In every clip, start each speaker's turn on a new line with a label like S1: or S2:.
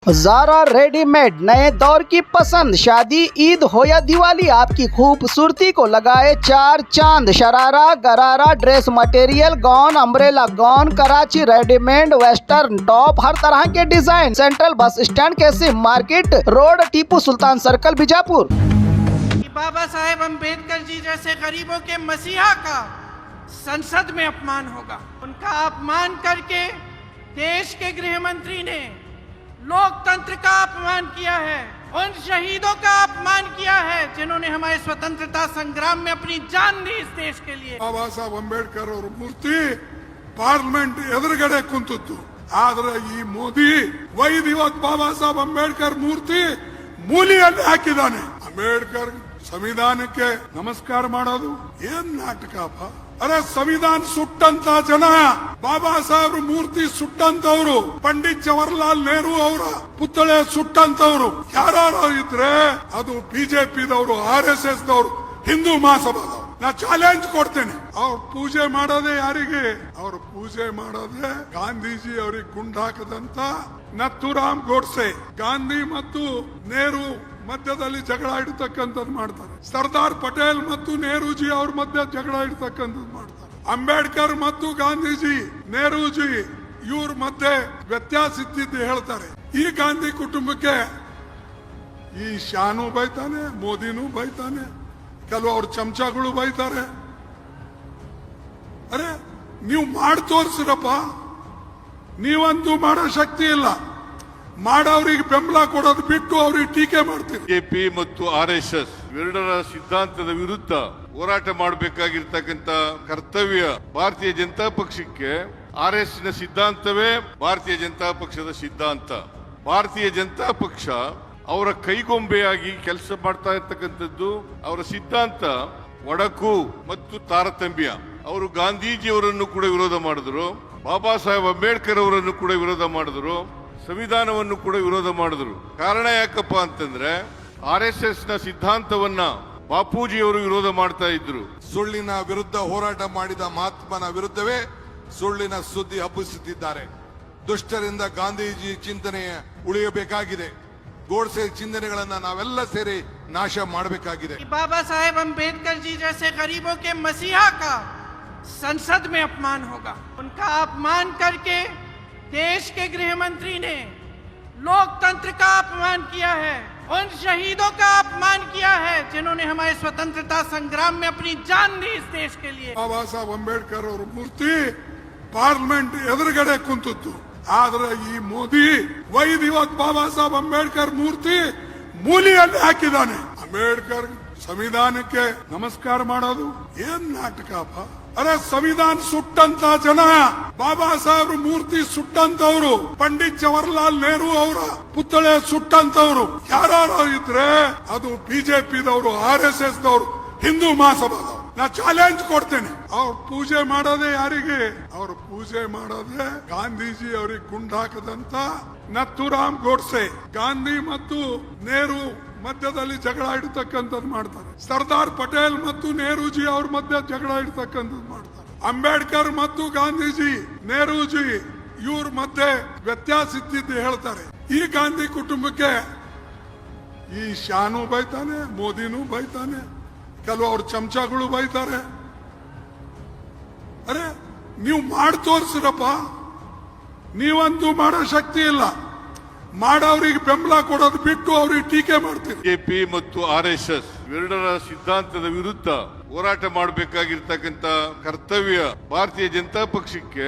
S1: Zaara readymade नए दौर की पसंद। शादी, ईद हो या दिवाली, आपकी खूबसूरती को लगाए चार चांद। Sharara, gharara, dress material, gown, umbrella gown, Karachi readymade, western top, हर तरह के डिजाइन। सेंट्रल बस स्टैंड के सिम market road, Tipu Sultan circle, Bijapur.
S2: Baba Saheb Ambedkar ji जैसे गरीबों के मसीहा का संसद में अपमान होगा। उनका अपमान करके देश के गृह मंत्री ने लोकतंत्र का अपमान किया है, उन शहीदों का अपमान किया है जिन्होंने हमारे स्वतंत्रता संग्राम में अपनी जान दी इस देश के लिए।
S3: बाबा साहब अंबेडकर और मूर्ति पार्लिमेंट ಎದುರುಗಡೆ ಕುಂತಿತ್ತು। ಆದ್ರೆ ಈ ಮೋದಿ ವೈದಿವತ್ ಬಾಬಾ ಸಾಹೇಬ್ ಅಂಬೇಡ್ಕರ್ ಮೂರ್ತಿ ಮೂಲೆಯಲ್ಲಿ ಹಾಕಿದಾನೆ। ಅಂಬೇಡ್ಕರ್ ಸಂವಿಧಾನಕ್ಕೆ ನಮಸ್ಕಾರ ಮಾಡೋದು ಏನ್ ನಾಟಕಪ್ಪ? ಅರೆ ಸಂವಿಧಾನ ಸುಟ್ಟಂತ ಜನ, ಬಾಬಾ ಸಾಹೇಬ್ ಮೂರ್ತಿ ಸುಟ್ಟಂತವ್ರು, ಪಂಡಿತ್ ಜವಾಹರ್ಲಾಲ್ ನೆಹರು ಅವರ ಪುತ್ಥಳಿ ಸುಟ್ಟಂತವ್ರು ಯಾರು ಇದ್ರೆ ಅದು ಬಿಜೆಪಿದವರು, RSS ದವರು, ಹಿಂದೂ ಮಹಾಸಭಾದವರು। ನಾ ಚಾಲೆಂಜ್ ಕೊಡ್ತೇನೆ, ಅವ್ರ ಪೂಜೆ ಮಾಡೋದೇ ಯಾರಿಗೆ? ಅವ್ರ ಪೂಜೆ ಮಾಡೋದೇ ಗಾಂಧೀಜಿ ಅವರಿಗೆ ಗುಂಡಾಕದಂತ ನಥುರಾಮ್ ಗೋಡ್ಸೆ। ಗಾಂಧಿ ಮತ್ತು ನೆಹರು ಮಧ್ಯದಲ್ಲಿ ಜಗಳ ಇಡ್ತಕ್ಕಂಥದ್ದು ಮಾಡ್ತಾರೆ। ಸರ್ದಾರ್ ಪಟೇಲ್ ಮತ್ತು ನೆಹರೂಜಿ ಅವ್ರ ಮಧ್ಯ ಜಗಳ ಇಡ್ತಕ್ಕಂಥದ್ದು ಮಾಡ್ತಾರೆ। ಅಂಬೇಡ್ಕರ್ ಮತ್ತು ಗಾಂಧೀಜಿ, ನೆಹರೂಜಿ ಇವ್ರ ಮಧ್ಯೆ ವ್ಯತ್ಯಾಸ ಇದ್ದಿದ್ದು ಹೇಳ್ತಾರೆ। ಈ ಗಾಂಧಿ ಕುಟುಂಬಕ್ಕೆ ಈ ಶಾನು ಬೈತಾನೆ, ಮೋದಿನೂ ಬೈತಾನೆ, ಕೆಲವು ಅವ್ರ ಚಮಚಗಳು ಬೈತಾರೆ। ಅರೆ ನೀವು ಮಾಡಿ ತೋರಿಸ್ರಪ್ಪ, ನೀವಂತೂ ಮಾಡೋ ಶಕ್ತಿ ಇಲ್ಲ, ಮಾಡೋರಿಗೆ ಬೆಂಬಲ ಕೊಡೋದು ಬಿಟ್ಟು ಅವ್ರಿಗೆ ಟೀಕೆ ಮಾಡ್ತೀವಿ।
S4: ಬಿಜೆಪಿ ಮತ್ತು RSS ಎರಡರ ಸಿದ್ಧಾಂತದ ವಿರುದ್ಧ ಹೋರಾಟ ಮಾಡಬೇಕಾಗಿರ್ತಕ್ಕಂಥ ಕರ್ತವ್ಯ ಭಾರತೀಯ ಜನತಾ ಪಕ್ಷಕ್ಕೆ। RSS ನ ಸಿದ್ಧಾಂತವೇ ಭಾರತೀಯ ಜನತಾ ಪಕ್ಷದ ಸಿದ್ಧಾಂತ। ಭಾರತೀಯ ಜನತಾ ಪಕ್ಷ ಅವರ ಕೈಗೊಂಬೆಯಾಗಿ ಕೆಲಸ ಮಾಡ್ತಾ ಇರ್ತಕ್ಕಂಥದ್ದು ಅವರ ಸಿದ್ಧಾಂತ ಒಡಕು ಮತ್ತು ತಾರತಮ್ಯ। ಅವರು ಗಾಂಧೀಜಿಯವರನ್ನು ಕೂಡ ವಿರೋಧ ಮಾಡಿದ್ರು, ಬಾಬಾ ಸಾಹೇಬ್ ಅಂಬೇಡ್ಕರ್ ಅವರನ್ನು ಕೂಡ ವಿರೋಧ ಮಾಡಿದ್ರು, ಸಂವಿಧಾನವನ್ನು ಕೂಡ ವಿರೋಧ ಮಾಡಿದ್ರು। ಕಾರಣ ಯಾಕಪ್ಪ ಅಂತಂದ್ರೆ RSS ನ ಸಿದ್ಧಾಂತವನ್ನ ಬಾಪೂಜಿಯವರು ವಿರೋಧ ಮಾಡ್ತಾ ಇದ್ರು।
S5: ಸುಳ್ಳಿನ ವಿರುದ್ಧ ಹೋರಾಟ ಮಾಡಿದ ಮಹಾತ್ಮನ ವಿರುದ್ಧವೇ ಸುಳ್ಳಿನ ಸುದ್ದಿ ಹಬ್ಬಿಸುತ್ತಿದ್ದಾರೆ। ದುಷ್ಟರಿಂದ ಗಾಂಧೀಜಿ ಚಿಂತನೆ ಉಳಿಯಬೇಕಾಗಿದೆ, ಗೋಡ್ಸೆ ಚಿಂತನೆಗಳನ್ನ ನಾವೆಲ್ಲ ಸೇರಿ ನಾಶ ಮಾಡಬೇಕಾಗಿದೆ।
S2: बाबा साहेब अम्बेडकर जी जैसे गरीबों के मसीहा का संसद में अपमान होगा। उनका अपमान करके देश के गृह मंत्री ने लोकतंत्र का अपमान किया है, उन शहीदों का अपमान किया है जिन्होंने हमारे स्वतंत्रता संग्राम में अपनी जान दी इस देश के लिए।
S3: ಬಾಬಾ ಸಾಹೇಬ್ ಅಂಬೇಡ್ಕರ್ ಅವ್ರ ಮೂರ್ತಿ ಪಾರ್ಲಿಮೆಂಟ್ ಎದುರುಗಡೆ ಕುಂತಿತ್ತು। ಆದ್ರೆ ಈ ಮೋದಿ ವೈದಿವತ್ ಬಾಬಾ ಸಾಹೇಬ್ ಅಂಬೇಡ್ಕರ್ ಮೂರ್ತಿ ಮೂಲೆಯಲ್ಲಿ ಹಾಕಿದಾನೆ। ಅಂಬೇಡ್ಕರ್ ಸಂವಿಧಾನಕ್ಕೆ ನಮಸ್ಕಾರ ಮಾಡೋದು ಏನ್ ನಾಟಕಪ್ಪ? ಅರೆ ಸಂವಿಧಾನ ಸುಟ್ಟಂತ ಜನ, ಬಾಬಾ ಸಾಹೇಬ್ ಮೂರ್ತಿ ಸುಟ್ಟಂತವ್ರು, ಪಂಡಿತ್ ಜವಾಹರ್ಲಾಲ್ ನೆಹರು ಅವರ ಪುತ್ಥಳಿ ಸುಟ್ಟಂತವ್ರು ಯಾರು ಇದ್ರೆ ಅದು ಬಿಜೆಪಿದವರು, RSS ದವರು, ಹಿಂದೂ ಮಹಾಸಭಾದವರು। ನಾ ಚಾಲೆಂಜ್ ಕೊಡ್ತೇನೆ, ಅವ್ರ ಪೂಜೆ ಮಾಡೋದೇ ಯಾರಿಗೆ? ಅವ್ರ ಪೂಜೆ ಮಾಡೋದೇ ಗಾಂಧೀಜಿ ಅವರಿಗೆ ಗುಂಡಾಕದಂತ ನಥುರಾಮ್ ಗೋಡ್ಸೆ। ಗಾಂಧಿ ಮತ್ತು ನೆಹರು ಮಧ್ಯದಲ್ಲಿ ಜಗಳ ಇಡ್ತಕ್ಕಂಥದ್ದು ಮಾಡ್ತಾರೆ। ಸರ್ದಾರ್ ಪಟೇಲ್ ಮತ್ತು ನೆಹರೂಜಿ ಅವ್ರ ಮಧ್ಯ ಜಗಳ ಇಡ್ತಕ್ಕಂಥದ್ದು ಮಾಡ್ತಾರೆ। ಅಂಬೇಡ್ಕರ್ ಮತ್ತು ಗಾಂಧೀಜಿ, ನೆಹರೂಜಿ ಇವ್ರ ಮಧ್ಯೆ ವ್ಯತ್ಯಾಸ ಇದ್ದಿದ್ದು ಹೇಳ್ತಾರೆ। ಈ ಗಾಂಧಿ ಕುಟುಂಬಕ್ಕೆ ಈ ಶಾನು ಬೈತಾನೆ, ಮೋದಿನೂ ಬೈತಾನೆ, ಕೆಲವು ಅವ್ರ ಚಮಚಗಳು ಬೈತಾರೆ। ಅರೆ ನೀವು ಮಾಡಿ ತೋರಿಸ್ರಪ್ಪ, ನೀವಂತೂ ಮಾಡೋ ಶಕ್ತಿ ಇಲ್ಲ, ಮಾಡೋರಿಗೆ ಬೆಂಬಲ ಕೊಡೋದು ಬಿಟ್ಟು ಅವ್ರಿಗೆ ಟೀಕೆ ಮಾಡ್ತೀವಿ।
S4: ಬಿಜೆಪಿ ಮತ್ತು RSS ಎರಡರ ಸಿದ್ಧಾಂತದ ವಿರುದ್ಧ ಹೋರಾಟ ಮಾಡಬೇಕಾಗಿರ್ತಕ್ಕಂಥ ಕರ್ತವ್ಯ ಭಾರತೀಯ ಜನತಾ ಪಕ್ಷಕ್ಕೆ।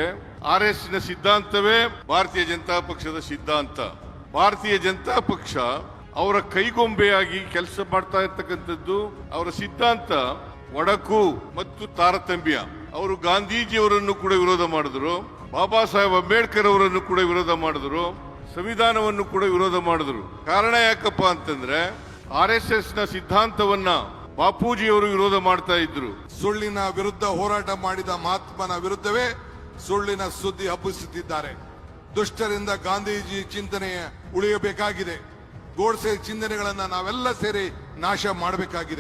S4: RSS ನ ಸಿದ್ಧಾಂತವೇ ಭಾರತೀಯ ಜನತಾ ಪಕ್ಷದ ಸಿದ್ಧಾಂತ। ಭಾರತೀಯ ಜನತಾ ಪಕ್ಷ ಅವರ ಕೈಗೊಂಬೆಯಾಗಿ ಕೆಲಸ ಮಾಡ್ತಾ ಇರ್ತಕ್ಕಂಥದ್ದು ಅವರ ಸಿದ್ಧಾಂತ ಒಡಕು ಮತ್ತು ತಾರತಮ್ಯ। ಅವರು ಗಾಂಧೀಜಿಯವರನ್ನು ಕೂಡ ವಿರೋಧ ಮಾಡಿದ್ರು, ಬಾಬಾ ಸಾಹೇಬ್ ಅಂಬೇಡ್ಕರ್ ಅವರನ್ನು ಕೂಡ ವಿರೋಧ ಮಾಡಿದ್ರು, ಸಂವಿಧಾನವನ್ನು ಕೂಡ ವಿರೋಧ ಮಾಡಿದ್ರು। ಕಾರಣ ಯಾಕಪ್ಪ ಅಂತಂದ್ರೆ RSS ನ ಸಿದ್ಧಾಂತವನ್ನ ಬಾಪೂಜಿಯವರು ವಿರೋಧ ಮಾಡ್ತಾ ಇದ್ರು।
S5: ಸುಳ್ಳಿನ ವಿರುದ್ಧ ಹೋರಾಟ ಮಾಡಿದ ಮಹಾತ್ಮನ ವಿರುದ್ಧವೇ ಸುಳ್ಳಿನ ಸುದ್ದಿ ಹಬ್ಬಿಸುತ್ತಿದ್ದಾರೆ। ದುಷ್ಟರಿಂದ ಗಾಂಧೀಜಿ ಚಿಂತನೆ ಉಳಿಯಬೇಕಾಗಿದೆ, ಗೋಡ್ಸೆ ಚಿಂತನೆಗಳನ್ನ ನಾವೆಲ್ಲ ಸೇರಿ ನಾಶ ಮಾಡಬೇಕಾಗಿದೆ।